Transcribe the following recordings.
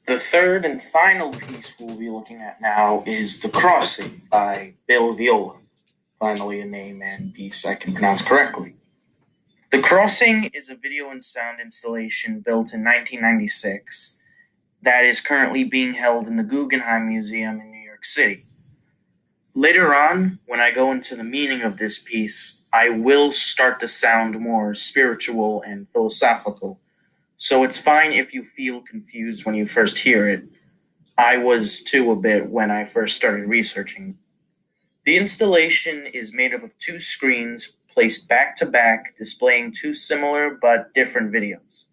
The third and final piece we'll be looking at now is The Crossing by Bill Viola. Finally, a name and piece I can pronounce correctly. The Crossing is a video and sound installation built in 1996 that is currently being held in the Guggenheim Museum in New York City. Later on, when I go into the meaning of this piece, I will start to sound more spiritual and philosophical. So it's fine if you feel confused when you first hear it. I was too a bit when I first started researching. The installation is made up of two screens placed back to back, displaying two similar but different videos.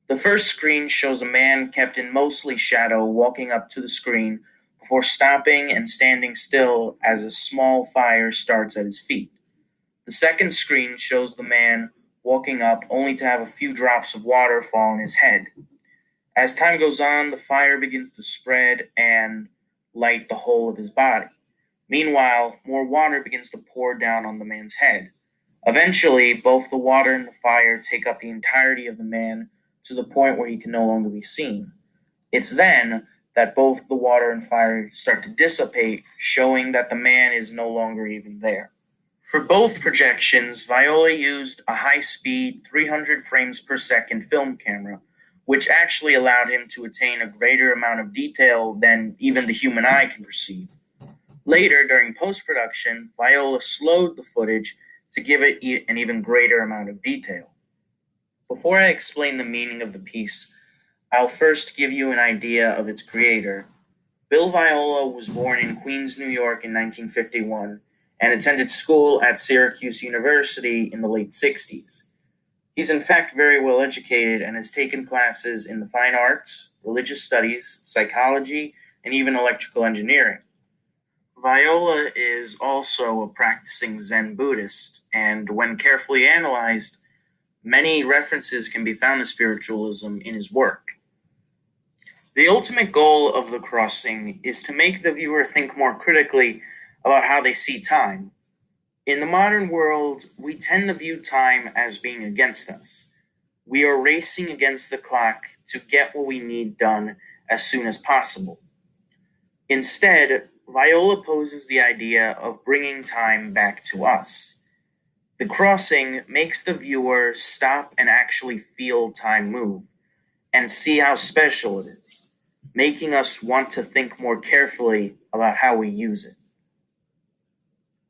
The first screen shows a man kept in mostly shadow walking up to the screen before stopping and standing still as a small fire starts at his feet. The second screen shows the man walking up only to have a few drops of water fall on his head. As time goes on, the fire begins to spread and light the whole of his body. Meanwhile, more water begins to pour down on the man's head. Eventually, both the water and the fire take up the entirety of the man to the point where he can no longer be seen. It's then that both the water and fire start to dissipate, showing that the man is no longer even there. For both projections, Viola used a high-speed 300 frames per second film camera, which actually allowed him to attain a greater amount of detail than even the human eye can perceive. Later, during post-production, Viola slowed the footage to give it an even greater amount of detail. Before I explain the meaning of the piece, I'll first give you an idea of its creator. Bill Viola was born in Queens, New York in 1951 and attended school at Syracuse University in the late 60s. He's in fact very well educated and has taken classes in the fine arts, religious studies, psychology, and even electrical engineering. Viola is also a practicing Zen Buddhist, and when carefully analyzed, many references can be found to spiritualism in his work. The ultimate goal of The Crossing is to make the viewer think more critically about how they see time. In the modern world, we tend to view time as being against us. We are racing against the clock to get what we need done as soon as possible. Instead, Viola poses the idea of bringing time back to us. The Crossing makes the viewer stop and actually feel time move and see how special it is, making us want to think more carefully about how we use it.